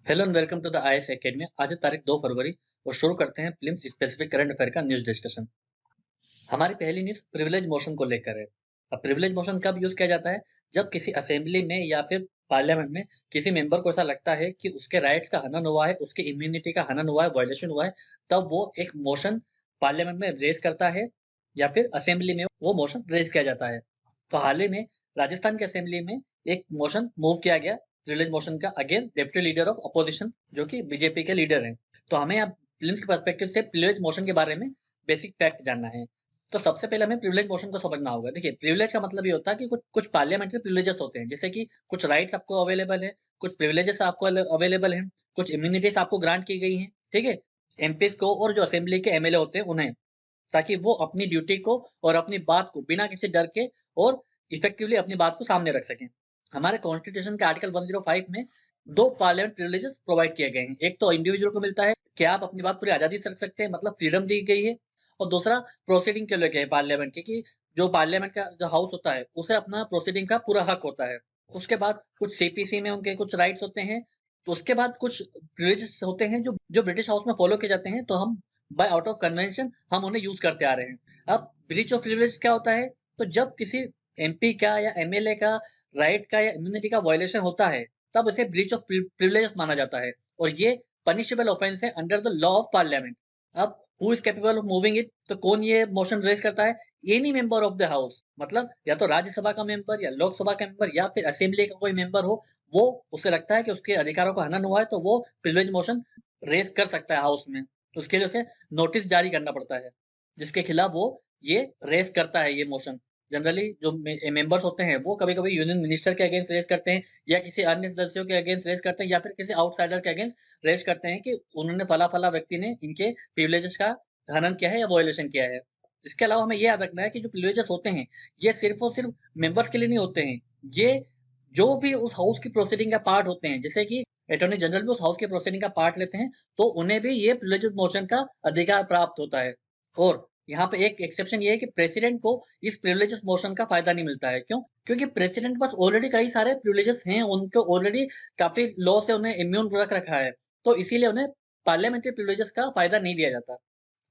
Hello and welcome to the IAS academy. आज है तारीख 2 फरवरी और शुरू करते हैं फिल्म स्पेसिफिक करंट अफेयर का न्यूज डिस्कशन। हमारी पहली न्यूज प्रिविलेज मोशन को लेकर है। अब प्रिविलेज मोशन कब यूज किया जाता है? जब किसी असेंबली में या फिर पार्लियामेंट में किसी मेंबर को ऐसा लगता है कि उसके राइट्स का हनन हुआ है, उसकी इम्यूनिटी का हनन हुआ है, वायलेशन हुआ है, तब वो एक मोशन पार्लियामेंट में रेज करता है या फिर असेंबली में वो मोशन रेज किया जाता है। तो हाल ही में राजस्थान की असेंबली में एक मोशन मूव किया गया प्रिविलेज मोशन का against deputy leader of opposition, जो कि बीजेपी के लीडर हैं। तो हमें अब फिल्म के पर्सपेक्टिव से प्रिविलेज मोशन के बारे में बेसिक फैक्ट जानना है। तो सबसे पहले हमें प्रिविलेज मोशन को समझना होगा। देखिए, प्रिविलेज का मतलब ये होता है कि कुछ कुछ पार्लियामेंट्री प्रिविलेजेस होते हैं, जैसे कि कुछ राइट्स आपको अवेलेबल है, कुछ प्रिविलेजेस आपको अवेलेबल हैं, कुछ इम्यूनिटीज आपको ग्रांट की गई हैं, ठीक है? एमपीज को और जो असेंबली के एमएलए होते हैं उन्हें, ताकि वो अपनी ड्यूटी को और अपनी बात को बिना किसी डर के और इफेक्टिवली अपनी बात को सामने रख सकें। हमारे कॉन्स्टिट्यूशन के आर्टिकल 105 में दो पार्लियामेंट प्रिविलेजेस प्रोवाइड किए गए हैं। एक तो इंडिविजुअल को मिलता है कि आप अपनी बात पूरी आजादी से रख सकते हैं, मतलब फ्रीडम दी गई है। और दूसरा प्रोसीडिंग के लेके है पार्लियामेंट के, कि जो पार्लियामेंट का जो हाउस होता है उसे अपना प्रोसीडिंग का पूरा हक होता है। उसके बाद कुछ सीपीसी में उनके कुछ राइट्स होते हैं। तो उसके बाद कुछ प्रिविलेजेस होते हैं जो जो ब्रिटिश हाउस में फॉलो किए जाते हैं, तो हम बाय आउट ऑफ कन्वेंशन हम उन्हें यूज करते आ रहे हैं। अब ब्रीच ऑफ प्रिविलेज क्या होता है? तो जब किसी एमपी का या एमएलए का राइट का या इम्यूनिटी का वायलेशन होता है, तब इसे ब्रीच ऑफ प्रिविलेजेस माना जाता है और ये पनिशेबल ऑफेंस है under the law of parliament. अब who is capable of moving it? तो कौन ये मोशन रेज करता है? Any member of the house, मतलब या तो राज्यसभा का मेंबर या लोकसभा का मेंबर या फिर असेंबली का कोई मेंबर हो, वो उसे लगता है कि उसके अधिकारों का हनन हुआ है, तो वो प्रिविलेज मोशन रेज कर सकता है हाउस में। उसके लिए उसे नोटिस जारी करना पड़ता है, जिसके खिलाफ वो ये रेस करता है ये मोशन। जनरली जो मेंबर्स होते हैं वो कभी कभी यूनियन मिनिस्टर के अगेंस्ट रेस करते हैं, या किसी अन्य सदस्यों के अगेंस्ट रेस करते हैं, या फिर किसी आउटसाइडर के अगेंस्ट रेस करते हैं कि उन्होंने फला फला व्यक्ति ने इनके प्रिविलेजेस का हनन किया है या वॉयलेशन किया है। इसके अलावा हमें ये याद रखना है कि जो प्रिविलेजेस होते हैं ये सिर्फ और सिर्फ मेंबर्स के लिए नहीं होते हैं। ये जो भी उस हाउस की प्रोसीडिंग का पार्ट होते हैं, जैसे कि अटॉर्नी जनरल भी उस हाउस के प्रोसीडिंग का पार्ट लेते हैं, तो उन्हें भी ये प्रिविलेजेस मोशन का अधिकार प्राप्त होता है। और यहाँ पे एक एक्सेप्शन ये है कि प्रेसिडेंट को इस प्रिविलेजेस मोशन का फायदा नहीं मिलता है। क्यों? क्योंकि प्रेसिडेंट के पास ऑलरेडी कई सारे प्रिविलेजेस हैं, उनको ऑलरेडी काफी लॉ से उन्हें इम्यून रख रखा है, तो इसीलिए उन्हें पार्लियामेंट्री प्रिविलेजेस का फायदा नहीं दिया जाता।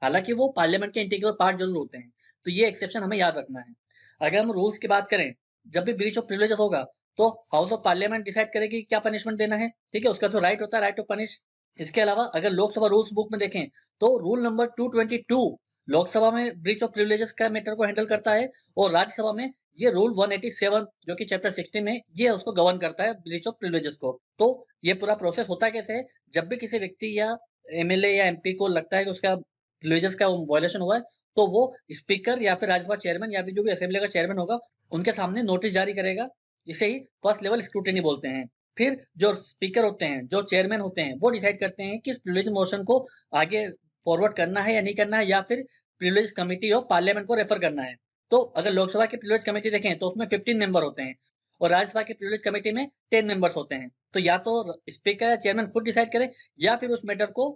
हालांकि वो पार्लियामेंट के इंटीग्रल पार्ट जरूर होते हैं। तो ये एक्सेप्शन हमें याद रखना है। अगर हम रूल्स की बात करें, जब भी ब्रीच ऑफ प्रिविलेजेस होगा तो हाउस ऑफ पार्लियामेंट डिसाइड करेगी क्या पनिशमेंट देना है, ठीक है? उसका जो राइट होता है, राइट टू पनिश। इसके अलावा अगर लोकसभा रूल्स बुक में देखें तो रूल नंबर 222 लोकसभा में ब्रीच ऑफ प्रिविलेजेस का मैटर को हैंडल करता है, और राज्यसभा में ये रूल 187 जो कि चैप्टर 60 में ये उसको गवर्न करता है ब्रीच ऑफ प्रिविलेजेस को। तो ये पूरा प्रोसेस होता कैसे है? जब भी किसी व्यक्ति या एमएलए या एमपी को लगता है कि उसका प्रिविलेजेस का वायलेशन हुआ है, तो वो स्पीकर या फिर राज्यसभा चेयरमैन या फिर जो भी असेंबली का चेयरमैन होगा उनके सामने नोटिस जारी करेगा। इसे ही फर्स्ट लेवल स्क्रूटिनी बोलते हैं। फिर जो स्पीकर होते हैं, जो चेयरमैन होते हैं, वो डिसाइड करते हैं कि इस प्रिविलेज मोशन को आगे फॉरवर्ड करना है या नहीं करना है, या फिर प्रिविलेज कमिटी ऑफ पार्लियामेंट को रेफर करना है। तो अगर लोकसभा की प्रिविलेज कमेटी देखें तो उसमें 15 मेंबर होते हैं, और राज्यसभा की प्रिविलेज कमेटी में 10 मेंबर्स होते हैं। तो या तो स्पीकर या चेयरमैन खुद डिसाइड करे, या फिर उस मैटर को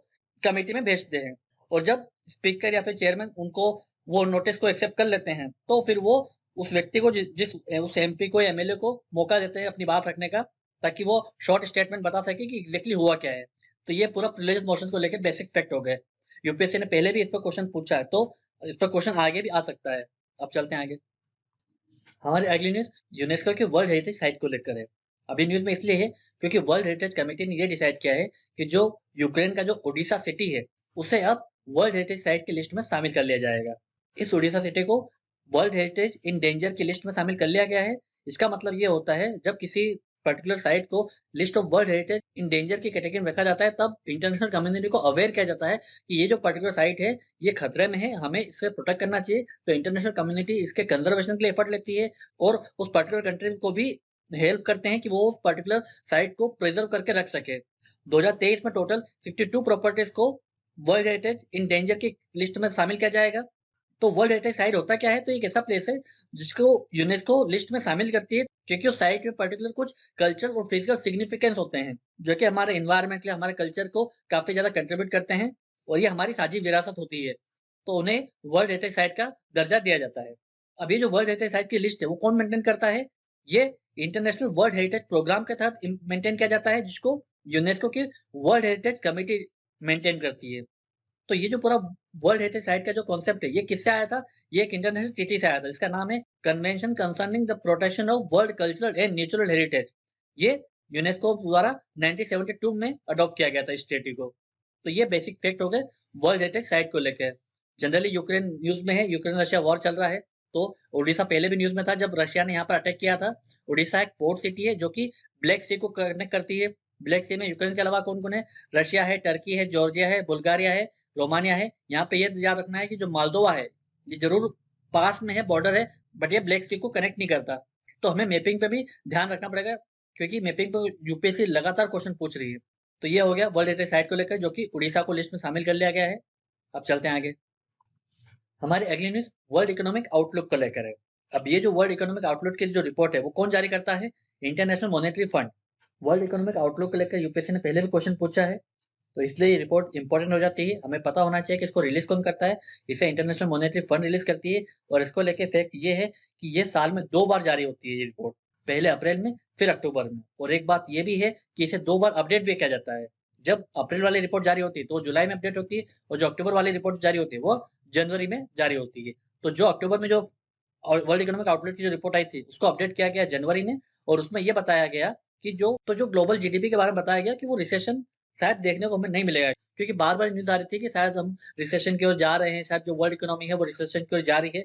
कमेटी में भेजते हैं। और जब स्पीकर या फिर चेयरमैन उनको वो नोटिस को एक्सेप्ट कर लेते हैं, तो फिर वो उस व्यक्ति को जिस उस एमपी को या एमएलए को मौका देते हैं अपनी बात रखने का, ताकि वो शॉर्ट स्टेटमेंट बता सके कि एग्जैक्टली हुआ क्या है। तो ये पूरा प्रिविलेज मोशन को लेकर बेसिक फैक्ट हो गए। यूपीएससी ने पहले भी इस पर क्वेश्चन पूछा है, तो इस पर क्वेश्चन आगे भी आ सकता है। अब चलते हैं आगे। हमारी अगली न्यूज यूनेस्को की वर्ल्ड हेरिटेज साइट को लेकर है। अभी न्यूज में इसलिए है क्योंकि वर्ल्ड हेरिटेज कमेटी ने यह डिसाइड किया है कि जो यूक्रेन का जो ओडिशा सिटी है उसे अब वर्ल्ड हेरिटेज साइट की लिस्ट में शामिल कर लिया जाएगा। इस ओडिशा सिटी को वर्ल्ड हेरिटेज इन डेंजर की लिस्ट में शामिल कर लिया गया है। इसका मतलब ये होता है, जब किसी पर्टिकुलर साइट को list of world heritage in danger की कैटेगरी में रखा जाता है, तब इंटरनेशनल कम्युनिटी को अवेयर किया जाता है कि ये जो पर्टिकुलर साइट है ये खतरे में है, हमें इससे प्रोटेक्ट करना चाहिए। तो इंटरनेशनल कम्युनिटी इसके कंजर्वेशन के लिए एफर्ट लेती है, और उस पर्टिकुलर कंट्री को भी हेल्प करते हैं कि वो उस पर्टिकुलर साइट को प्रिजर्व करके रख सके। 2023 में टोटल 52 प्रॉपर्टीज को वर्ल्ड हेरिटेज इन डेंजर की लिस्ट में शामिल किया जाएगा। तो वर्ल्ड हेरिटेज साइट होता क्या है? तो एक ऐसा प्लेस है जिसको यूनेस्को लिस्ट में शामिल करती है, क्योंकि उस साइट में पर्टिकुलर कुछ कल्चर और फिजिकल सिग्निफिकेंस होते हैं, जो कि हमारे एनवायरमेंट या हमारे कल्चर को काफी ज्यादा कंट्रीब्यूट करते हैं, और ये हमारी साझी विरासत होती है। तो उन्हें वर्ल्ड हेरिटेज साइट का दर्जा दिया जाता है। अब ये जो वर्ल्ड हेरिटेज साइट की लिस्ट है वो कौन मेंटेन करता है? ये इंटरनेशनल वर्ल्ड हेरिटेज प्रोग्राम के तहत मेंटेन किया जाता है, जिसको यूनेस्को की वर्ल्ड हेरिटेज कमेटी मेंटेन करती है। तो ये जो पूरा वर्ल्ड हेरिटेज साइट का जो कॉन्सेप्ट है, ये किससे आया था? ये एक इंटरनेशनल ट्रीटी से आया था, इसका नाम है convention concerning the protection of world cultural and natural heritage. ये यूनेस्को द्वारा 1972 में अडॉप्ट किया गया था इस ट्रीटी को। तो ये बेसिक फैक्ट हो गए वर्ल्ड हेरिटेज साइट को लेकर। जनरली यूक्रेन न्यूज में है, यूक्रेन रशिया वॉर चल रहा है, तो उड़ीसा पहले भी न्यूज में था जब रशिया ने यहाँ पर अटैक किया था। उड़ीसा एक पोर्ट सिटी है जो कि ब्लैक सी को कनेक्ट करती है। ब्लैक सी में यूक्रेन के अलावा कौन कौन है? रशिया है, टर्की है, जॉर्जिया है, बुल्गारिया है, रोमानिया है। यहाँ पे ये याद रखना है कि जो मालदोवा है, ये जरूर पास में है, बॉर्डर है, बट ये ब्लैक सी को कनेक्ट नहीं करता। तो हमें मैपिंग पे भी ध्यान रखना पड़ेगा, क्योंकि मैपिंग पर यूपीएससी लगातार क्वेश्चन पूछ रही है। तो ये हो गया वर्ल्ड हेरिटेज साइट को लेकर, जो कि उड़ीसा को लिस्ट में शामिल कर लिया गया है। अब चलते हैं आगे। हमारी अगली न्यूज वर्ल्ड इकोनॉमिक आउटलुक को लेकर है। अब ये जो वर्ल्ड इकोनॉमिक आउटलुक की जो रिपोर्ट है, वो कौन जारी करता है? International monetary fund. World economic outlook को लेकर यूपीएससी ने पहले भी क्वेश्चन पूछा है, तो इसलिए ये रिपोर्ट इंपॉर्टेंट हो जाती है। हमें पता होना चाहिए कि इसको रिलीज कौन करता है। इसे इंटरनेशनल मॉनेटरी फंड रिलीज करती है, और इसको लेके फैक्ट ये है कि ये साल में 2 बार जारी होती है ये रिपोर्ट, पहले अप्रैल में, फिर अक्टूबर में। और एक बात ये भी है कि इसे 2 बार अपडेट भी किया जाता है। जब अप्रैल वाली रिपोर्ट जारी होती है तो जुलाई में अपडेट होती है, और जो अक्टूबर वाली रिपोर्ट जारी होती है वो जनवरी में जारी होती है। तो जो अक्टूबर में जो वर्ल्ड इकोनॉमिक आउटलुक की जो रिपोर्ट आई थी, उसको अपडेट किया गया जनवरी में, और उसमें ये बताया गया कि जो ग्लोबल जीडीपी के बारे में बताया गया कि वो रिसेशन शायद देखने को हमें नहीं मिलेगा, क्योंकि बार-बार न्यूज़ आ रही थी कि शायद हम रिसेशन की ओर जा रहे हैं, शायद जो वर्ल्ड इकोनॉमी है वो रिसेशन की ओर जा रही है।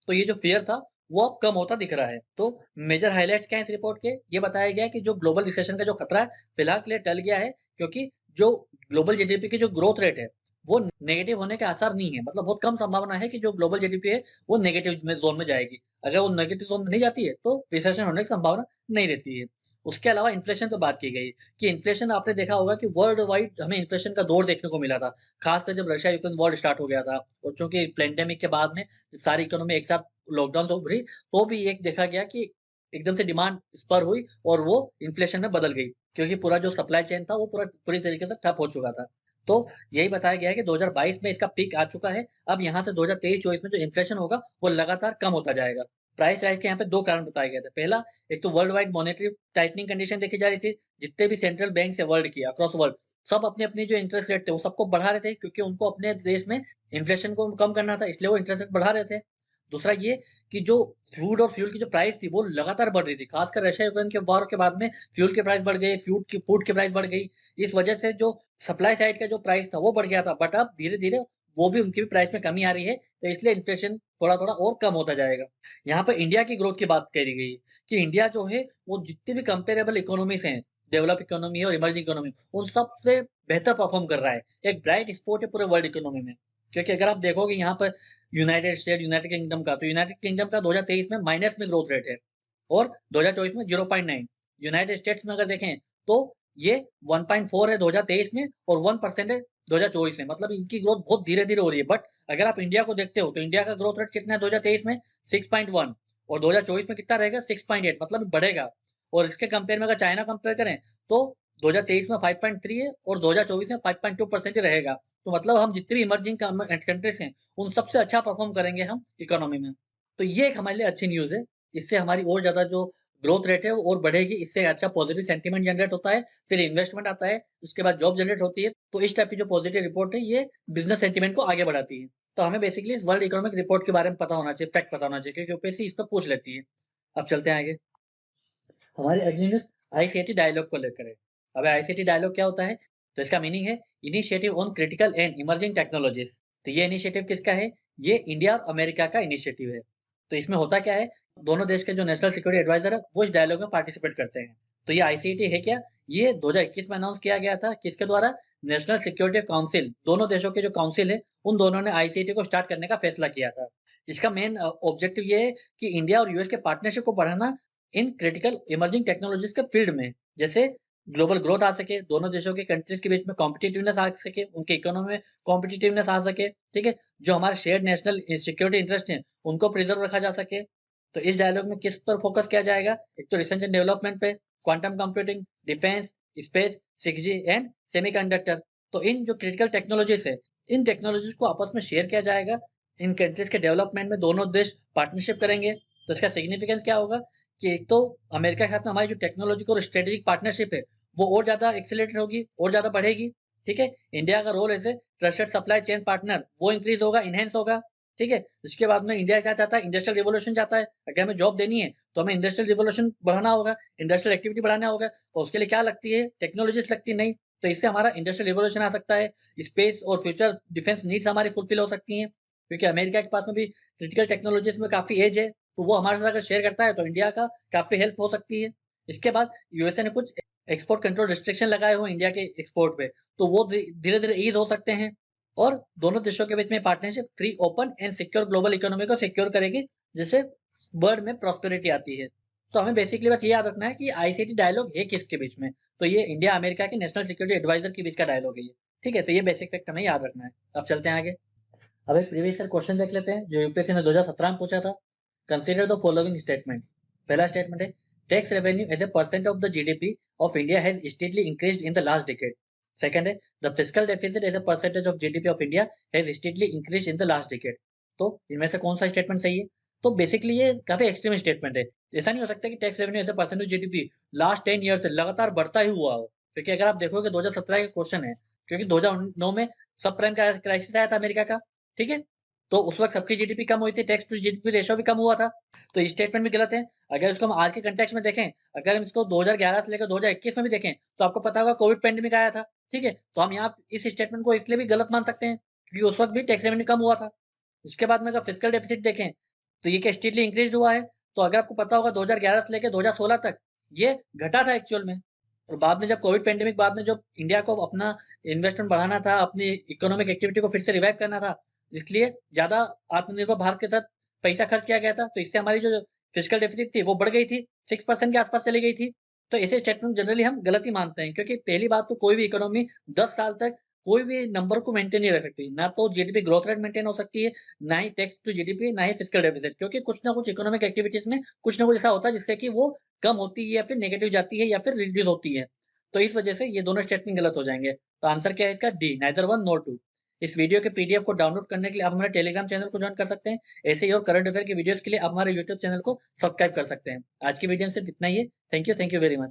तो ये जो फ़ियर था, वो अब कम होता दिख रहा है। तो मेजर हाइलाइट्स क्या हैं इस रिपोर्ट के? ये बताया गया है कि जो ग्लोबल रिसेशन का जो खतरा है, फिलहाल के लिए टल गया है, क्योंकि जो ग्लोबल जीडीपी की जो ग्रोथ रेट है, वो नेगेटिव होने के आसार नहीं है। मतलब बहुत कम संभावना है कि जो ग्लोबल जीडीपी है, वो नेगेटिव में ज़ोन में जाएगी। अगर वो नेगेटिव ज़ोन में नहीं जाती है, तो रिसेशन होने की संभावना नहीं रहती है। उसके अलावा इन्फ्लेशन पे बात की गई, कि इन्फ्लेशन आपने देखा होगा कि वर्ल्ड वाइड हमें इन्फ्लेशन का दौर देखने को मिला था। खासकर जब रशिया यूक्रेन वॉर स्टार्ट हो गया था, और चूँकि पैंडेमिक के बाद में जब सारी इकोनॉमी एक साथ लॉकडाउन तो उभरी, तो भी एक देखा गया कि एकदम से डिमांड स्पर हुई और वो इन्फ्लेशन में बदल गई, क्योंकि पूरा जो सप्लाई चेन था वो पूरी तरीके से ठप हो चुका था। तो यही बताया गया है कि 2022 में इसका पीक आ चुका है। अब यहाँ से 2023-24 में जो इन्फ्लेशन होगा वो लगातार कम होता जाएगा। प्राइस राइज के यहाँ पे 2 कारण बताए गए थे। पहला, एक तो world wide monetary tightening condition देखी जा रही थी। जितने भी सेंट्रल बैंक्स है वर्ल्ड की, अक्रॉस वर्ल्ड, सब अपनी-अपनी जो इंटरेस्ट रेट थे वो सबको बढ़ा रहे थे, क्योंकि उनको अपने देश में इन्फ्लेशन को कम करना था, इसलिए वो इंटरेस्ट रेट बढ़ा रहे थे। दूसरा ये कि जो फूड और फ्यूल की जो प्राइस थी वो लगातार बढ़ रही थी। खासकर रशिया यूक्रेन के वॉर के बाद में फ्यूल के प्राइस बढ़ गए, फूड की प्राइस बढ़ गई। इस वजह से जो सप्लाई साइड का जो प्राइस था वो बढ़ गया था, बट अब धीरे-धीरे वो भी उनकी भी प्राइस में कमी आ रही है, तो इसलिए इन्फ्लेशन थोड़ा-थोड़ा और कम होता जाएगा। यहाँ पर इंडिया की ग्रोथ की बात करी गई है कि इंडिया जो है वो जितनी भी कंपेरेबल इकोनॉमीज़ हैं, डेवलप इकोनॉमी है और इमर्जिंग इकोनॉमी, उन सबसे बेहतर परफॉर्म कर रहा है। एक ब्राइट स्पॉट है पूरे वर्ल्ड इकोनॉमी में। क्योंकि अगर आप देखोगे यहाँ पर यूनाइटेड किंगडम का, तो यूनाइटेड किंगडम का 2023 में माइनस में ग्रोथ रेट है, और 2024 में 0.9। यूनाइटेड स्टेट्स में अगर देखें तो ये 1.4 है 2023 में, और 1% है 2024 में। मतलब इनकी ग्रोथ बहुत धीरे-धीरे हो रही है। बट अगर आप इंडिया को देखते हो तो इंडिया का ग्रोथ रेट कितना है 2023 में? 6.1, और 2024 में कितना रहेगा? 6.8, मतलब बढ़ेगा। और इसके कंपेयर में अगर चाइना कंपेयर करें तो 2023 में 5.3 है, और 2024 में 5.2% ही रहेगा। तो मतलब हम जितनी भी इमर्जिंग कंट्रीज हैं, उन सबसे अच्छा परफॉर्म करेंगे हम इकोनॉमी में। तो ये एक हमारे लिए अच्छी न्यूज़ है। इससे हमारी और ज़्यादा जो ग्रोथ रेट है वो और बढ़ेगी। इससे अच्छा पॉजिटिव सेंटीमेंट जनरेट होता है, फिर इन्वेस्टमेंट आता है, उसके बाद जॉब जनरेट होती है। तो इस टाइप की जो पॉजिटिव रिपोर्ट है, ये बिज़नेस सेंटीमेंट को आगे बढ़ाती है। तो हमें बेसिकली इस वर्ल्ड इकोनॉमिक रिपोर्ट के बारे में पता होना चाहिए, फैक्ट पता होना चाहिए, क्योंकि यूपीएससी इस पे पूछ लेती है। अब चलते हैं आगे। हमारी अगली न्यूज़ आईसीटी डायलॉग को लेकर है। अब आईसीटी डायलॉग क्या होता है? तो इसका मीनिंग है initiative on critical and emerging technologies. तो ये इनिशिएटिव किसका है? ये इंडिया और अमेरिका का इनिशिएटिव है। तो इसमें होता क्या है? दोनों देश के जो नेशनल सिक्योरिटी एडवाइजर है वो इस डायलॉग में पार्टिसिपेट करते हैं। तो ये आईसीटी है क्या? ये 2021 में अनाउंस किया गया था। किसके द्वारा? नेशनल सिक्योरिटी काउंसिल, दोनों देशों के जो काउंसिल है, उन दोनों ने आईसीटी को स्टार्ट करने का फैसला किया था। इसका मेन ऑब्जेक्टिव ये है कि इंडिया और यूएस के पार्टनरशिप को बढ़ाना इन क्रिटिकल इमर्जिंग टेक्नोलॉजीज के फील्ड में, जैसे ग्लोबल ग्रोथ आ सके, दोनों देशों के कंट्रीज के बीच में कॉम्पिटिटिवनेस आ सके, उनके इकोनॉमी में कॉम्पिटिटिवनेस आ सके, ठीक है, जो हमारे शेयर्ड नेशनल सिक्योरिटी इंटरेस्ट हैं उनको प्रिजर्व रखा जा सके। तो इस डायलॉग में किस पर फोकस किया जाएगा? एक तो रिसर्च एंड डेवलपमेंट पे, quantum computing, defence, space, 6G and semiconductor. तो इन जो क्रिटिकल टेक्नोलॉजीज है, इन टेक्नोलॉजीज को आपस में शेयर किया जाएगा। इन कंट्रीज के डेवलपमेंट में दोनों देश पार्टनरशिप करेंगे। तो इसका सिग्निफिकेंस क्या होगा कि एक तो अमेरिका के साथ में हमारी जो टेक्नोलॉजिकल और स्ट्रेटेजिक पार्टनरशिप है, वो और ज़्यादा एक्सेलरेट होगी और ज़्यादा बढ़ेगी। ठीक है, इंडिया का role as a trusted supply chain partner वो इंक्रीज होगा, इनहेंस होगा। ठीक है, उसके बाद में इंडिया क्या चाहता है, इंडस्ट्रियल रिवोल्यूशन चाहता है। अगर हमें जॉब देनी है तो हमें इंडस्ट्रियल रिवोल्यूशन बढ़ाना होगा, इंडस्ट्रियल एक्टिविटी बढ़ाना होगा, और उसके लिए क्या लगती है, टेक्नोलॉजीज लगती नहीं। तो इससे हमारा इंडस्ट्रियल रिवोल्यूशन आ सकता है, स्पेस और फ्यूचर डिफेंस नीड्स हमारी फुलफिल हो सकती हैं, क्योंकि अमेरिका के पास में भी क्रिटिकल टेक्नोलॉजीज में काफ़ी एज है, तो वो हमारे साथ अगर शेयर करता है तो इंडिया का काफ़ी हेल्प हो सकती है। इसके बाद यूएसए ने कुछ एक्सपोर्ट कंट्रोल रिस्ट्रिक्शन लगाए हुए इंडिया के एक्सपोर्ट पे, तो वो धीरे धीरे ईज हो सकते हैं, और दोनों देशों के बीच में partnership free, open and secure global economy को सिक्योर करेगी, जिससे वर्ल्ड में प्रॉस्पेरिटी आती है। तो हमें बेसिकली बस ये याद रखना है कि आईसीटी डायलॉग है किसके बीच में, तो ये इंडिया अमेरिका के नेशनल सिक्योरिटी एडवाइजर के बीच का डायलॉग है ये। ठीक है, तो ये बेसिक फैक्ट हमें याद रखना है। अब चलते हैं आगे। अब एक प्रीवियस ईयर क्वेश्चन देख लेते हैं जो यूपीएससी ने 2017 में पूछा था। Consider the following statement. पहला स्टेटमेंट है, tax revenue as a percent of the GDP of India has steadily increased in the last decade. Second है, the fiscal deficit as a percentage of GDP of India has steadily increased in the last decade. तो इनमें से कौन सा statement सही है? तो basically ये काफी एक्सट्रीम स्टेटमेंट है। ऐसा नहीं हो सकता कि tax revenue as a percent of GDP last 10 year से लगातार बढ़ता ही हुआ हो, क्योंकि अगर आप देखोगे 2017 का क्वेश्चन है, क्योंकि 2009 में सब प्राइम क्राइसिस आया था अमेरिका का। ठीक है, तो उस वक्त सबकी जीडीपी कम हुई थी, टैक्स टू जीडीपी रेशो भी कम हुआ था। तो ये स्टेटमेंट भी गलत है। अगर इसको हम आज के कंटेक्स्ट में देखें, अगर हम इसको 2011 से लेकर 2021 में भी देखें, तो आपको पता होगा कोविड पेंडेमिक आया था। ठीक है, तो हम यहाँ इस स्टेटमेंट को इसलिए भी गलत मान सकते हैं क्योंकि उस वक्त भी टैक्स रेवेन्यू कम हुआ था। उसके बाद में अगर फिजिकल डेफिसिट देखें, तो ये क्या स्टीडली इंक्रीज हुआ है? तो अगर आपको पता होगा 2011 से लेकर 2016 तक ये घटा था एक्चुअल में, और बाद में जब कोविड पेंडेमिक, बाद में जब इंडिया को अपना इन्वेस्टमेंट बढ़ाना था, अपनी इकोनॉमिक एक्टिविटी को फिर से रिवाइव करना था, इसलिए ज्यादा आत्मनिर्भर भारत के तहत पैसा खर्च किया गया था, तो इससे हमारी जो फिजिकल डेफिसिट थी वो बढ़ गई थी, 6% के आसपास चली गई थी। तो ऐसे स्टेटमेंट जनरली हम गलत ही मानते हैं, क्योंकि पहली बात तो कोई भी इकोनॉमी 10 साल तक कोई भी नंबर को मेंटेन नहीं रह सकती, ना तो जीडीपी ग्रोथ रेट मेंटेन हो सकती है, ना ही टैक्स टू जीडीपी, ना ही फिजिकल डेफिसिट, क्योंकि कुछ ना कुछ इकोनॉमिक एक्टिविटीज में कुछ ना कुछ ऐसा होता है जिससे कि वो कम होती है या फिर नेगेटिव जाती है या फिर रिड्यूस होती है। तो इस वजह से ये दोनों स्टेटमेंट गलत हो जाएंगे। तो आंसर क्या है इसका? D, neither one nor two. इस वीडियो के पीडीएफ को डाउनलोड करने के लिए आप हमारे टेलीग्राम चैनल को ज्वाइन कर सकते हैं। ऐसे ही और करंट अफेयर की वीडियोस के लिए आप हमारे यूट्यूब चैनल को सब्सक्राइब कर सकते हैं। आज की वीडियो में सिर्फ इतना ही है। Thank you very much.